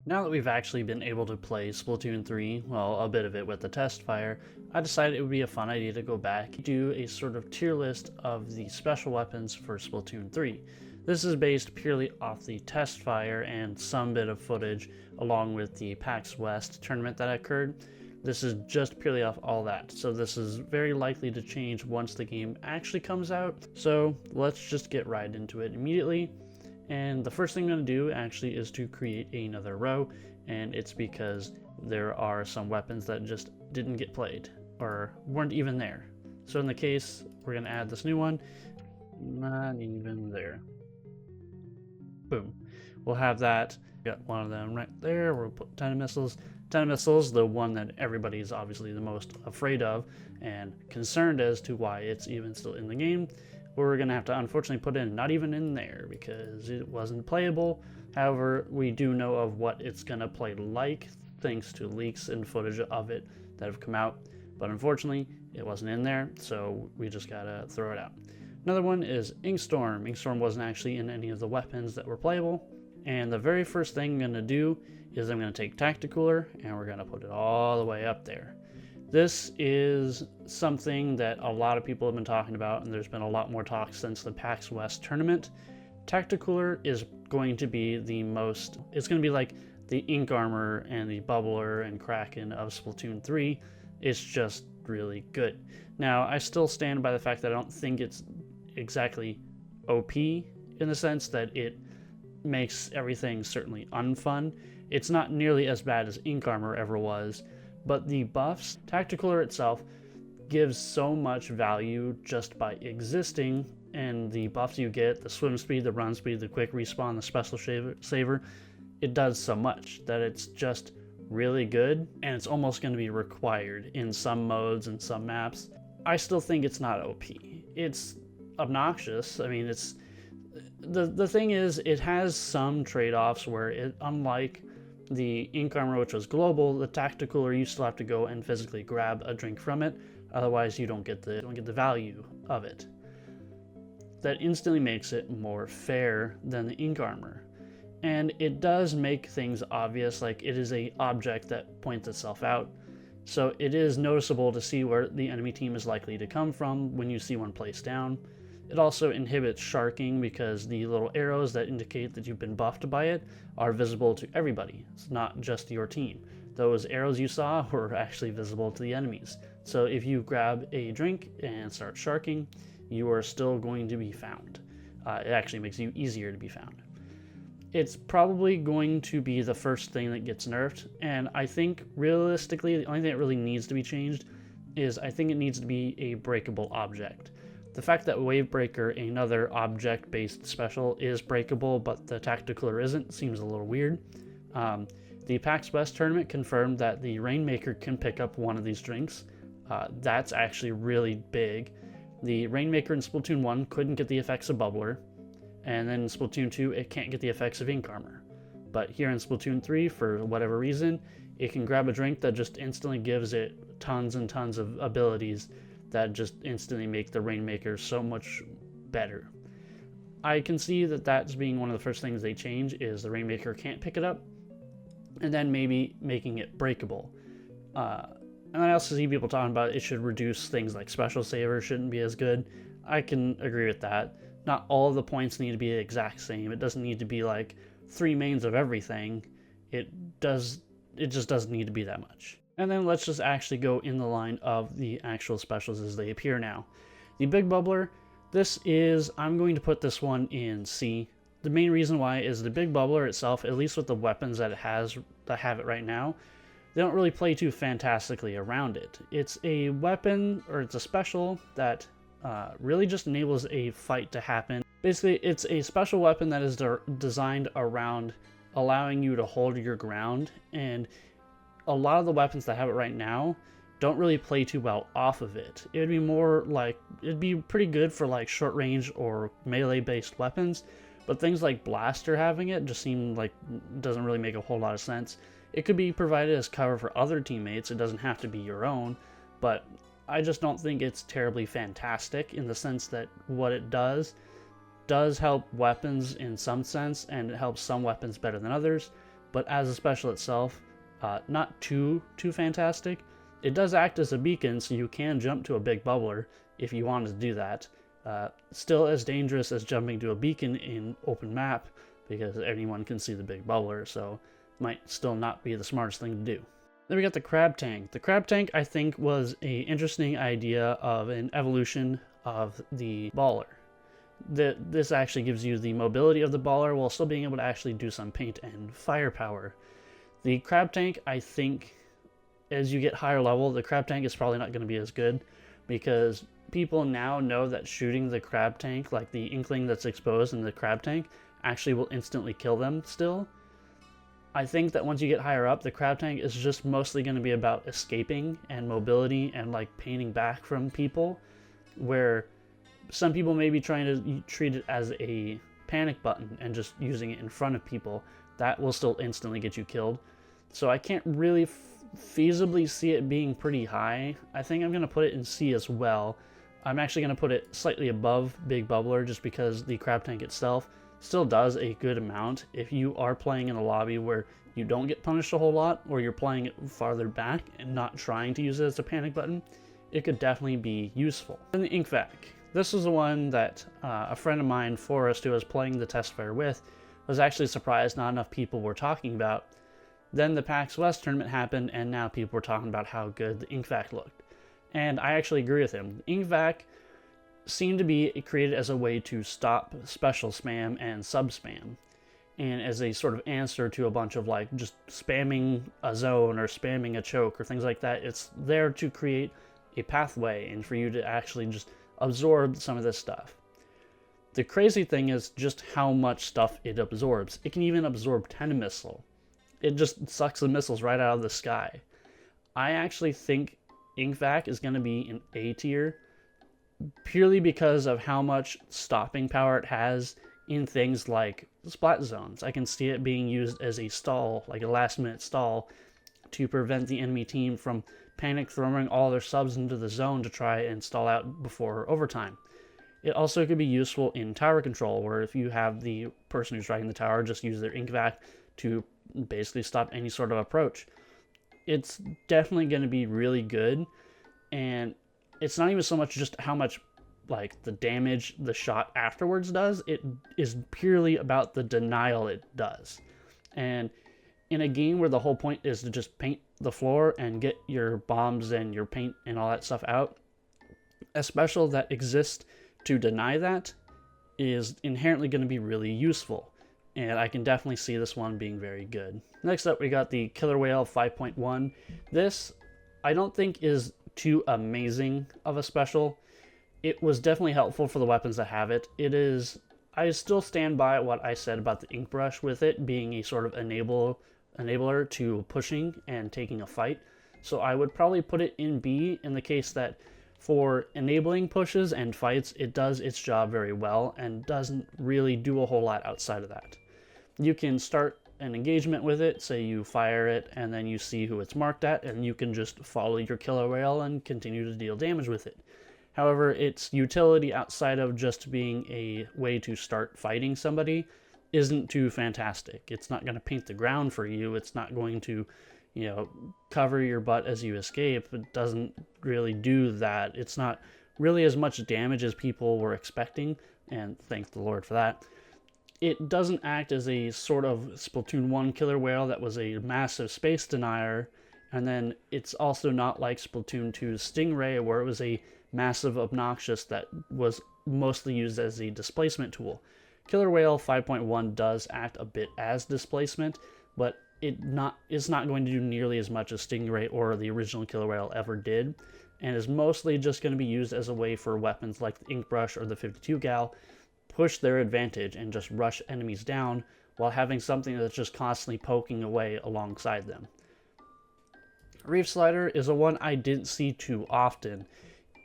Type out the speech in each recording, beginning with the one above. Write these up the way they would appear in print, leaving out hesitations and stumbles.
Now that we've actually been able to play Splatoon 3, well, a bit of it with the Testfire, I decided it would be a fun idea to go back and do a sort of tier list of the special weapons for Splatoon 3. This is based purely off the Testfire and some bit of footage along with the PAX West tournament that occurred. This is just purely off all that, so this is very likely to change once the game actually comes out. So let's just get right into it immediately. And the first thing I'm going to do actually is to create another row, and it's because there are some weapons that just didn't get played or weren't even there. So in the case, we're going to add this new one, not even there. Boom. We'll have that. Got one of them right there. We'll put Tenta Missiles. Tenta Missiles, the one that everybody is obviously the most afraid of and concerned as to why it's even still in the game. We're going to have to unfortunately put in not even in there because it wasn't playable. However, we do know of what it's going to play like thanks to leaks and footage of it that have come out. But unfortunately, it wasn't in there, so we just got to throw it out. Another one is Inkstorm. Inkstorm wasn't actually in any of the weapons that were playable. And the very first thing I'm going to do is I'm going to take Tacticooler and we're going to put it all the way up there. This is something that a lot of people have been talking about, and there's been a lot more talk since the PAX West tournament. Tacticooler is going to be the most, it's going to be like the Ink Armor and the Bubbler and Kraken of Splatoon 3. It's just really good. Now, I still stand by the fact that I don't think it's exactly OP in the sense that it makes everything certainly unfun. It's not nearly as bad as Ink Armor ever was, but the buffs, Tacticooler itself gives so much value just by existing, and the buffs you get, the swim speed, the run speed, the quick respawn, the special saver, it does so much that it's just really good, and it's almost going to be required in some modes and some maps. I still think it's not OP. It's obnoxious. I mean, it's the thing is, it has some trade-offs where it, unlike the Ink Armor, which was global, the Tacticooler you still have to go and physically grab a drink from it, otherwise you don't get the value of it. That instantly makes it more fair than the Ink Armor. And it does make things obvious, like it is a object that points itself out. So it is noticeable to see where the enemy team is likely to come from when you see one placed down. It also inhibits sharking because the little arrows that indicate that you've been buffed by it are visible to everybody. It's not just your team. Those arrows you saw were actually visible to the enemies. So if you grab a drink and start sharking, you are still going to be found. It actually makes you easier to be found. It's probably going to be the first thing that gets nerfed, and I think realistically the only thing that really needs to be changed is I think it needs to be a breakable object. The fact that Wavebreaker, another object-based special, is breakable, but the Tacticooler isn't, seems a little weird. The PAX West tournament confirmed that the Rainmaker can pick up one of these drinks. That's actually really big. The Rainmaker in Splatoon 1 couldn't get the effects of Bubbler, and then in Splatoon 2 it can't get the effects of Ink Armor. But here in Splatoon 3, for whatever reason, it can grab a drink that just instantly gives it tons and tons of abilities that just instantly make the Rainmaker so much better. I can see that that's being one of the first things they change, is the Rainmaker can't pick it up, and then maybe making it breakable. And I also see people talking about it should reduce things like special saver shouldn't be as good. I can agree with that. Not all of the points need to be the exact same. It doesn't need to be like 3 mains of everything. It just doesn't need to be that much. And then let's just actually go in the line of the actual specials as they appear now. The Big Bubbler, I'm going to put this one in C. The main reason why is the Big Bubbler itself, at least with the weapons that it has that have it right now, they don't really play too fantastically around it. It's a weapon, or it's a special that really just enables a fight to happen. Basically, it's a special weapon that is designed around allowing you to hold your ground, and a lot of the weapons that have it right now don't really play too well off of it. It'd be more like, it'd be pretty good for like short range or melee based weapons, but things like Blaster having it just seem like doesn't really make a whole lot of sense. It could be provided as cover for other teammates, it doesn't have to be your own, but I just don't think it's terribly fantastic in the sense that what it does help weapons in some sense, and it helps some weapons better than others, but as a special itself, not too fantastic. It does act as a beacon, so you can jump to a big bubbler if you wanted to do that. Still as dangerous as jumping to a beacon in open map, because anyone can see the big bubbler, so might still not be the smartest thing to do. Then we got the crab tank. The crab tank, I think, was an interesting idea of an evolution of the baller. This actually gives you the mobility of the baller while still being able to actually do some paint and firepower. The crab tank, I think, as you get higher level, the crab tank is probably not going to be as good, because people now know that shooting the crab tank, like the inkling that's exposed in the crab tank, actually will instantly kill them still. I think that once you get higher up, the crab tank is just mostly going to be about escaping and mobility and like painting back from people, where some people may be trying to treat it as a panic button and just using it in front of people. That will still instantly get you killed. So I can't really feasibly see it being pretty high. I think I'm going to put it in C as well. I'm actually going to put it slightly above Big Bubbler just because the crab tank itself still does a good amount. If you are playing in a lobby where you don't get punished a whole lot, or you're playing it farther back and not trying to use it as a panic button, it could definitely be useful. And the ink vac. This is the one that a friend of mine, Forrest, who was playing the Testfire with, was actually surprised not enough people were talking about. Then the PAX West tournament happened, and now people were talking about how good the ink vac looked. And I actually agree with him. The ink vac seemed to be created as a way to stop special spam and sub spam, and as a sort of answer to a bunch of like just spamming a zone or spamming a choke or things like that. It's there to create a pathway and for you to actually just absorb some of this stuff. The crazy thing is just how much stuff it absorbs. It can even absorb Tenta Missile. It just sucks the missiles right out of the sky. I actually think ink vac is going to be an A tier, purely because of how much stopping power it has in things like splat zones. I can see it being used as a stall, like a last minute stall, to prevent the enemy team from panic throwing all their subs into the zone to try and stall out before overtime. It also could be useful in tower control, where if you have the person who's riding the tower just use their ink vac to basically stop any sort of approach. It's definitely going to be really good, and it's not even so much just how much like the damage the shot afterwards does. It is purely about the denial it does. And in a game where the whole point is to just paint the floor and get your bombs and your paint and all that stuff out, a special that exists to deny that is inherently going to be really useful. And I can definitely see this one being very good. Next up, we got the Killer Whale 5.1. This, I don't think, is too amazing of a special. It was definitely helpful for the weapons that have it. It is, I still stand by what I said about the ink brush, with it being a sort of enabler to pushing and taking a fight. So I would probably put it in B, in the case that for enabling pushes and fights, it does its job very well and doesn't really do a whole lot outside of that. You can start an engagement with it, say you fire it, and then you see who it's marked at, and you can just follow your killer whale and continue to deal damage with it. However, its utility outside of just being a way to start fighting somebody isn't too fantastic. It's not going to paint the ground for you. It's not going to, cover your butt as you escape. It doesn't really do that. It's not really as much damage as people were expecting, and thank the Lord for that. It doesn't act as a sort of Splatoon 1 killer whale that was a massive space denier, and then it's also not like Splatoon 2's Stingray, where it was a massive obnoxious that was mostly used as a displacement tool. Killer Whale 5.1 does act a bit as displacement, but it's not going to do nearly as much as Stingray or the original Killer Whale ever did, and is mostly just going to be used as a way for weapons like the Ink Brush or the 52 Gal push their advantage and just rush enemies down while having something that's just constantly poking away alongside them. Reef Slider is a one I didn't see too often,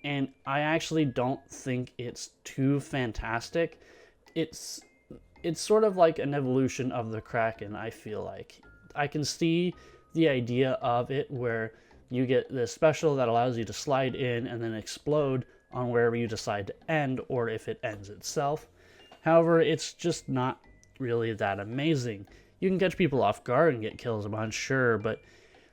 and I actually don't think it's too fantastic. It's sort of like an evolution of the Kraken, I feel like. I can see the idea of it where you get this special that allows you to slide in and then explode on wherever you decide to end, or if it ends itself. However, it's just not really that amazing. You can catch people off guard and get kills a bunch, sure, but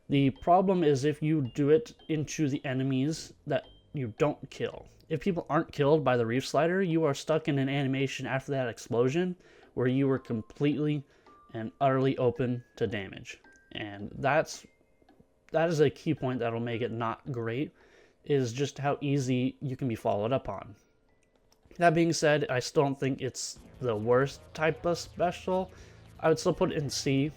the problem is if you do it into the enemies that you don't kill. If people aren't killed by the Reef Slider, you are stuck in an animation after that explosion where you were completely and utterly open to damage. And that is a key point that'll make it not great, is just how easy you can be followed up on. That being said, I still don't think it's the worst type of special. I would still put it in C.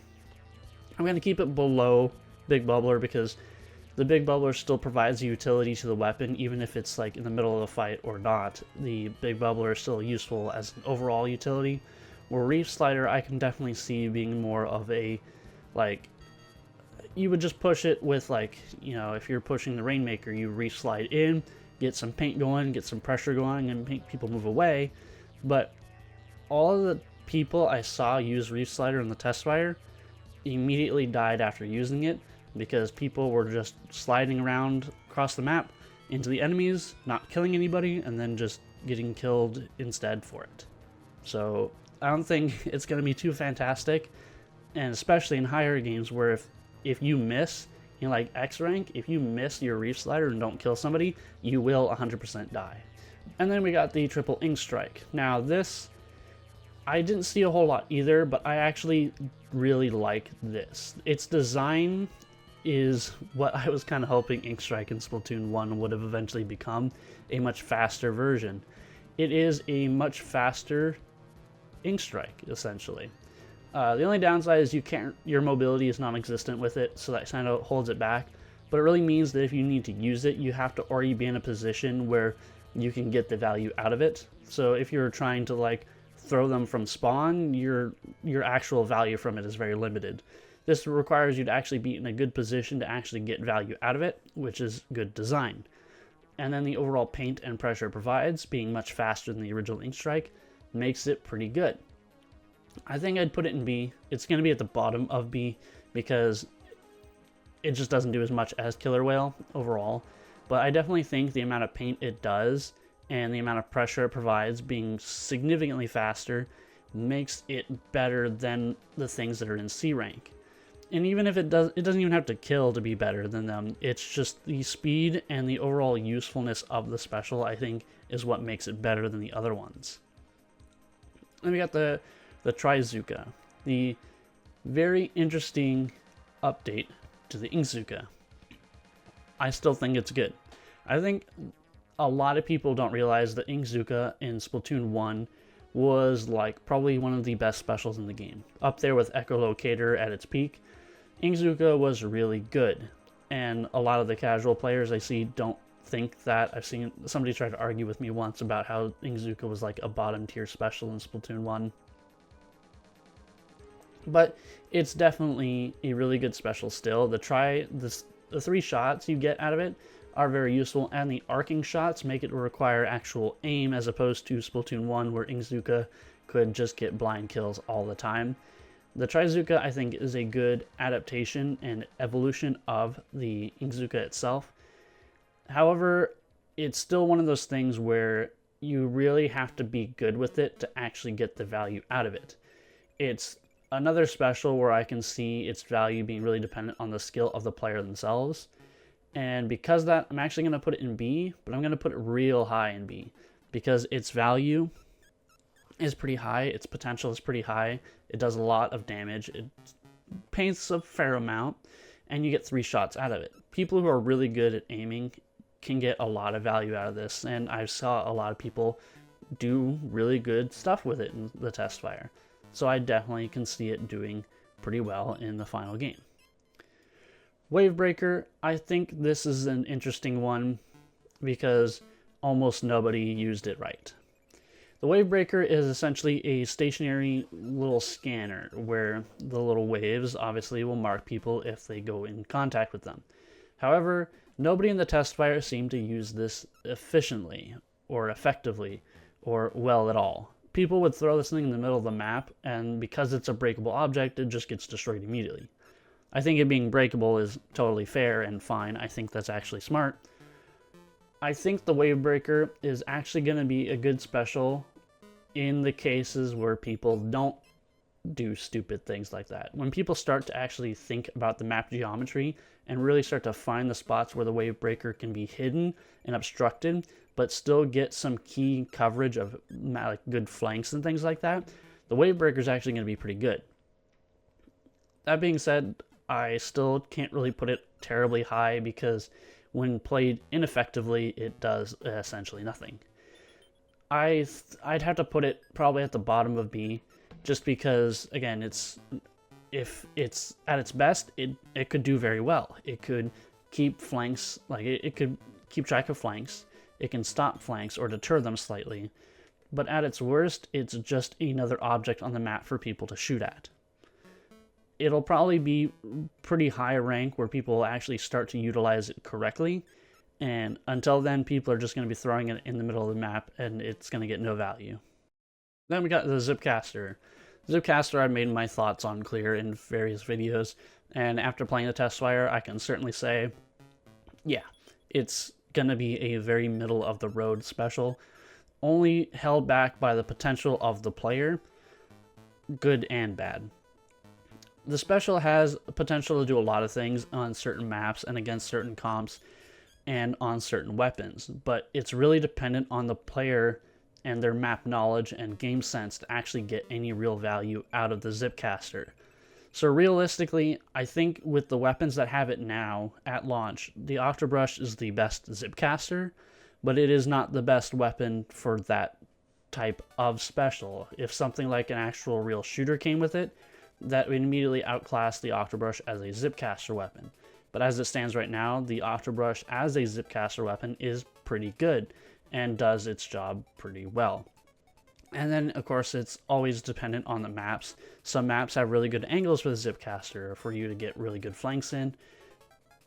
I'm going to keep it below Big Bubbler because the Big Bubbler still provides utility to the weapon, even if it's like in the middle of the fight or not. The Big Bubbler is still useful as an overall utility. Where Reef Slider, I can definitely see being more of a, like, you would just push it with, like, you know, if you're pushing the Rainmaker, you Reef Slide in, get some paint going, get some pressure going, and make people move away. But all of the people I saw use Reef Slider in the Testfire immediately died after using it, because people were just sliding around across the map into the enemies, not killing anybody, and then just getting killed instead for it. So I don't think it's going to be too fantastic, and especially in higher games where if you miss, you know, like X rank, if you miss your Reef Slider and don't kill somebody, you will 100% die. And then we got the triple Ink Strike. Now this, I didn't see a whole lot either, but I actually really like this. Its design is what I was kind of hoping Ink Strike in Splatoon 1 would have eventually become, a much faster version. It is a much faster Ink Strike, essentially. The only downside is your mobility is non-existent with it, so that kind of holds it back. But it really means that if you need to use it, you have to already be in a position where you can get the value out of it. So if you're trying to like throw them from spawn, your actual value from it is very limited. This requires you to actually be in a good position to actually get value out of it, which is good design. And then the overall paint and pressure it provides, being much faster than the original Ink Strike, makes it pretty good. I think I'd put it in B. It's going to be at the bottom of B because it just doesn't do as much as Killer Whale overall. But I definitely think the amount of paint it does and the amount of pressure it provides being significantly faster makes it better than the things that are in C rank. And even if it doesn't even have to kill to be better than them. It's just the speed and the overall usefulness of the special, I think, is what makes it better than the other ones. Then we got the Trizuka, the very interesting update to the Inkzuka. I still think it's good. I think a lot of people don't realize that Inkzuka in Splatoon 1 was like probably one of the best specials in the game. Up there with Echolocator at its peak, Inkzuka was really good. And a lot of the casual players I see don't think that. I've seen somebody try to argue with me once about how Inkzuka was like a bottom tier special in Splatoon 1. But it's definitely a really good special still. The 3 shots you get out of it are very useful, and the arcing shots make it require actual aim as opposed to Splatoon 1 where Inkzuka could just get blind kills all the time. The Trizuka, I think, is a good adaptation and evolution of the Inkzuka itself. However, it's still one of those things where you really have to be good with it to actually get the value out of it. It's another special where I can see its value being really dependent on the skill of the player themselves. And because of that, I'm actually going to put it in B, but I'm going to put it real high in B. Because its value is pretty high, its potential is pretty high, it does a lot of damage, it paints a fair amount, and you get 3 shots out of it. People who are really good at aiming can get a lot of value out of this, and I saw a lot of people do really good stuff with it in the Testfire. So I definitely can see it doing pretty well in the final game. Wavebreaker, I think this is an interesting one because almost nobody used it right. The Wavebreaker is essentially a stationary little scanner where the little waves obviously will mark people if they go in contact with them. However, nobody in the Testfire seemed to use this efficiently or effectively or well at all. People would throw this thing in the middle of the map, and because it's a breakable object, it just gets destroyed immediately. I think it being breakable is totally fair and fine. I think that's actually smart. I think the Wavebreaker is actually going to be a good special in the cases where people don't do stupid things like that. When people start to actually think about the map geometry and really start to find the spots where the wave breaker can be hidden and obstructed, but still get some key coverage of like good flanks and things like that, the wave breaker is actually going to be pretty good. That being said, I still can't really put it terribly high because when played ineffectively, it does essentially nothing. I'd have to put it probably at the bottom of B, just because, again, if it's at its best, it could do very well. It could keep flanks, like it could keep track of flanks. It can stop flanks or deter them slightly. But at its worst, it's just another object on the map for people to shoot at. It'll probably be pretty high rank where people will actually start to utilize it correctly. And until then, people are just going to be throwing it in the middle of the map, and it's going to get no value. Then we got the Zipcaster. Zipcaster, I've made my thoughts on clear in various videos, and after playing the Testfire, I can certainly say, yeah, it's going to be a very middle-of-the-road special, only held back by the potential of the player, good and bad. The special has potential to do a lot of things on certain maps and against certain comps, and on certain weapons, but it's really dependent on the player and their map knowledge and game sense to actually get any real value out of the Zipcaster. So realistically, I think with the weapons that have it now at launch, the Octobrush is the best Zipcaster, but it is not the best weapon for that type of special. If something like an actual real shooter came with it, that would immediately outclass the Octobrush as a Zipcaster weapon. But as it stands right now, the Octobrush as a Zipcaster weapon is pretty good and does its job pretty well. And then, of course, it's always dependent on the maps. Some maps have really good angles for the Zipcaster for you to get really good flanks in,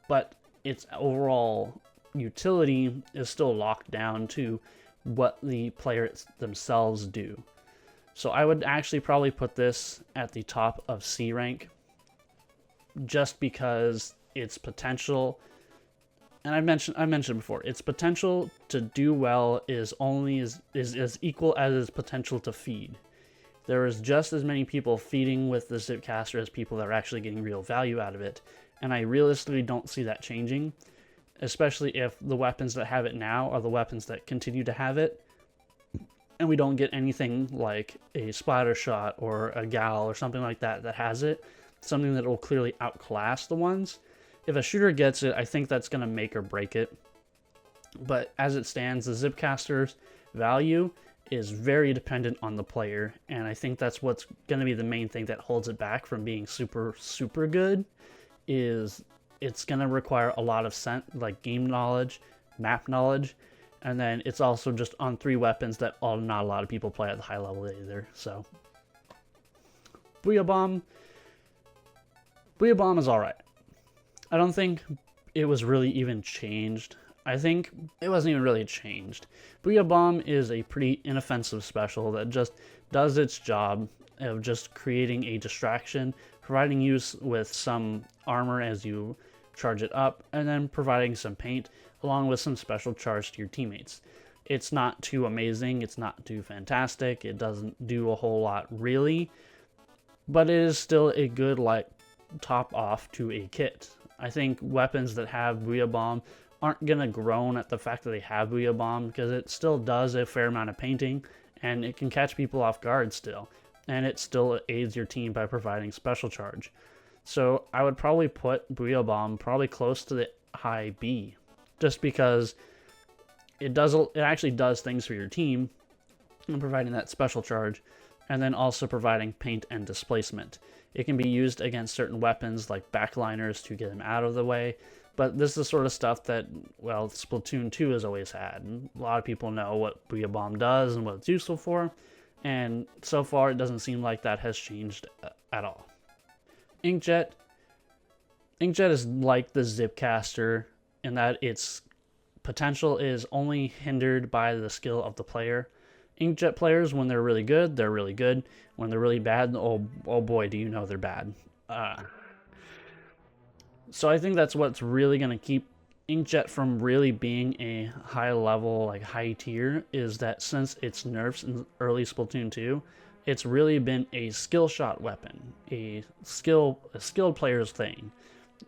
but its overall utility is still locked down to what the players themselves do. So I would actually probably put this at the top of C rank, just because its potential, and I mentioned before, its potential to do well is as equal as its potential to feed. There is just as many people feeding with the Zipcaster as people that are actually getting real value out of it, and I realistically don't see that changing, especially if the weapons that have it now are the weapons that continue to have it, and we don't get anything like a splatter shot or a gal or something like that that has it, something that will clearly outclass the ones. If a shooter gets it, I think that's going to make or break it. But as it stands, the Zipcaster's value is very dependent on the player, and I think that's what's going to be the main thing that holds it back from being super, super good, is it's going to require a lot of game knowledge, map knowledge, and then it's also just on 3 weapons that not a lot of people play at the high level either. So, Booyah Bomb is alright. I don't think it was really even changed. I think it wasn't even really changed. Booyah Bomb is a pretty inoffensive special that just does its job of just creating a distraction, providing you with some armor as you charge it up, and then providing some paint along with some special charge to your teammates. It's not too amazing, it's not too fantastic, it doesn't do a whole lot really, but it is still a good top off to a kit. I think weapons that have Booyah Bomb aren't going to groan at the fact that they have Booyah Bomb, because it still does a fair amount of painting, and it can catch people off guard still, and it still aids your team by providing special charge. So I would probably put Booyah Bomb probably close to the high B, just because it actually does things for your team, and providing that special charge, and then also providing paint and displacement. It can be used against certain weapons like backliners to get them out of the way, but this is the sort of stuff that, well, Splatoon 2 has always had. And a lot of people know what Booyah Bomb does and what it's useful for, and so far it doesn't seem like that has changed at all. Inkjet is like the Zipcaster in that its potential is only hindered by the skill of the player. Inkjet players, when they're really good, they're really good. When they're really bad, oh boy, do you know they're bad. So I think that's what's really going to keep Inkjet from really being a high level, high tier, is that since its nerfs in early Splatoon 2, It's really been a skill shot weapon, a skilled player's thing.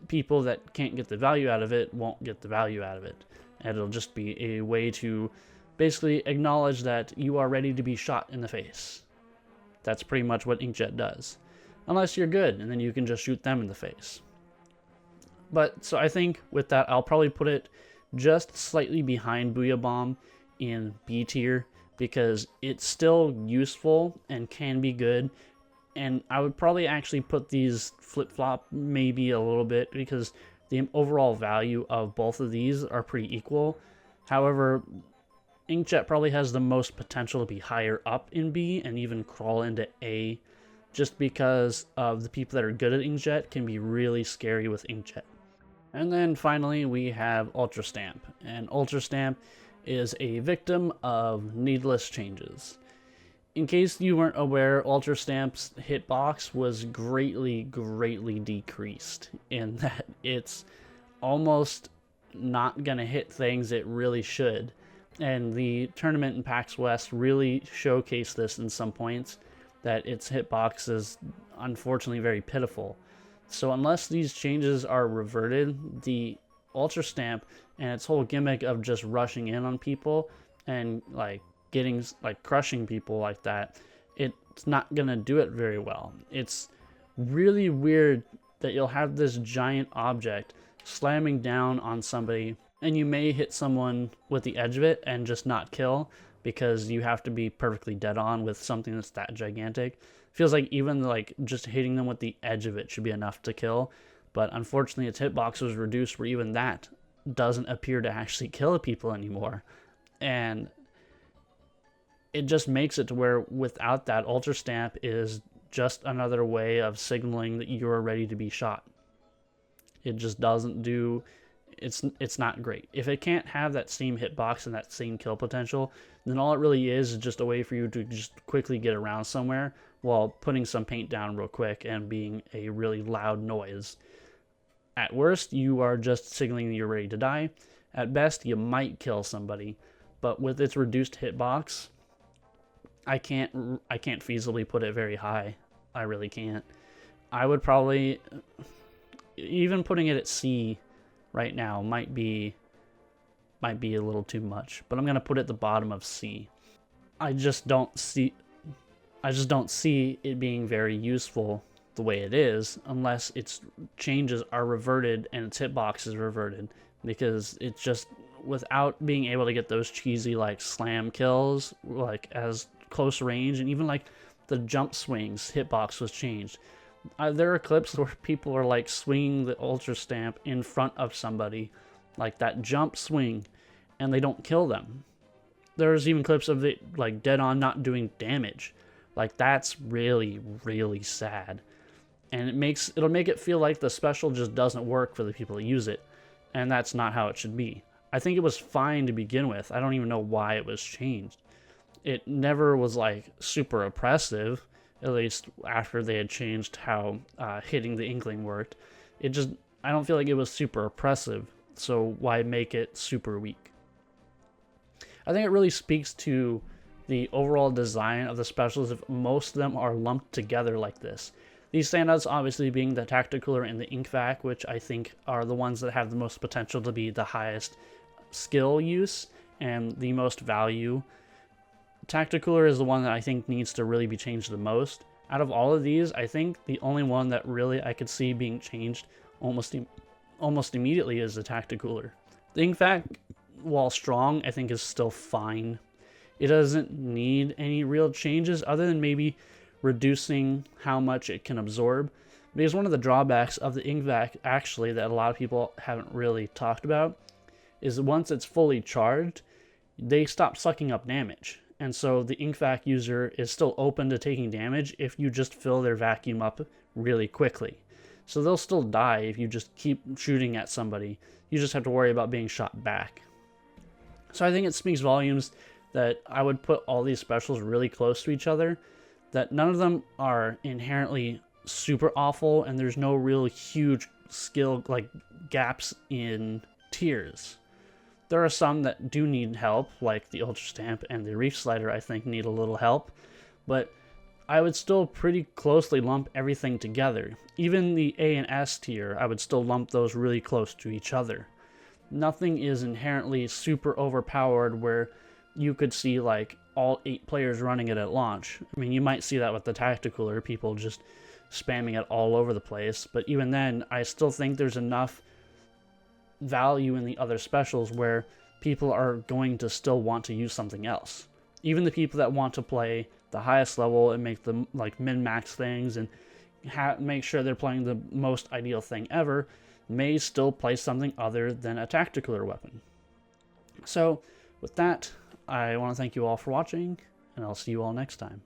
People that can't get the value out of it won't get the value out of it. And it'll just be a way to basically acknowledge that you are ready to be shot in the face. That's pretty much what Inkjet does. Unless you're good, and then you can just shoot them in the face. But, so I think with that, I'll probably put it just slightly behind Booyah Bomb in B tier, because it's still useful and can be good. And I would probably actually put these flip-flop maybe a little bit, because the overall value of both of these are pretty equal. However, Inkjet probably has the most potential to be higher up in B and even crawl into A, just because of the people that are good at Inkjet can be really scary with Inkjet. And then finally we have Ultra Stamp, and Ultra Stamp is a victim of needless changes. In case you weren't aware, Ultra Stamp's hitbox was greatly decreased in that it's almost not going to hit things it really should. And the tournament in PAX West really showcased this in some points, that its hitbox is unfortunately very pitiful. So unless these changes are reverted, the Ultra Stamp and its whole gimmick of just rushing in on people and crushing people like that, it's not gonna do it very well. It's really weird that you'll have this giant object slamming down on somebody, and you may hit someone with the edge of it and just not kill, because you have to be perfectly dead on with something that's that gigantic. Feels like even just hitting them with the edge of it should be enough to kill, but unfortunately its hitbox was reduced where even that doesn't appear to actually kill people anymore. And it just makes it to where without that, Ultra Stamp is just another way of signaling that you're ready to be shot. It just doesn't do, it's not great. If it can't have that same hitbox and that same kill potential, then all it really is just a way for you to just quickly get around somewhere while putting some paint down real quick and being a really loud noise. At worst, you are just signaling that you're ready to die. At best, you might kill somebody, but with its reduced hitbox, I can't feasibly put it very high. I really can't. I would probably, even putting it at C right now might be a little too much, but I'm gonna put it at the bottom of C. I just don't see it being very useful the way it is unless its changes are reverted and its hitbox is reverted, because it's just, without being able to get those cheesy slam kills as close range, and even the jump swings hitbox was changed. There are clips where people are swinging the Ultra Stamp in front of somebody, that jump swing, and they don't kill them. There's even clips of it dead on not doing damage. That's really sad, and it'll make it feel like the special just doesn't work for the people that use it, and that's not how it should be. I think it was fine to begin with. I don't even know why it was changed. It never was super oppressive, at least after they had changed how hitting the Inkling worked. I don't feel like it was super oppressive, so why make it super weak? I think it really speaks to the overall design of the specials if most of them are lumped together like this. These standouts obviously being the Tacticooler and the Inkvac, which I think are the ones that have the most potential to be the highest skill use and the most value. Tacticooler is the one that I think needs to really be changed the most. Out of all of these, I think the only one that really I could see being changed almost immediately is the Tacticooler. The Inkvac, while strong, I think is still fine. It doesn't need any real changes other than maybe reducing how much it can absorb. Because one of the drawbacks of the Inkvac, actually, that a lot of people haven't really talked about, is once it's fully charged, they stop sucking up damage. And so the Inkvac user is still open to taking damage if you just fill their vacuum up really quickly. So they'll still die if you just keep shooting at somebody. You just have to worry about being shot back. So I think it speaks volumes that I would put all these specials really close to each other, that none of them are inherently super awful, and there's no real huge skill gaps in tiers. There are some that do need help, like the Ultra Stamp and the Reef Slider I think need a little help, but I would still pretty closely lump everything together. Even the A and S tier, I would still lump those really close to each other. Nothing is inherently super overpowered where you could see like all 8 players running it at launch. I mean, you might see that with the tactical or people just spamming it all over the place, but even then, I still think there's enough value in the other specials where people are going to still want to use something else. Even the people that want to play the highest level and make the like min-max things and make sure they're playing the most ideal thing ever may still play something other than a tactical weapon. So with that, I want to thank you all for watching, and I'll see you all next time.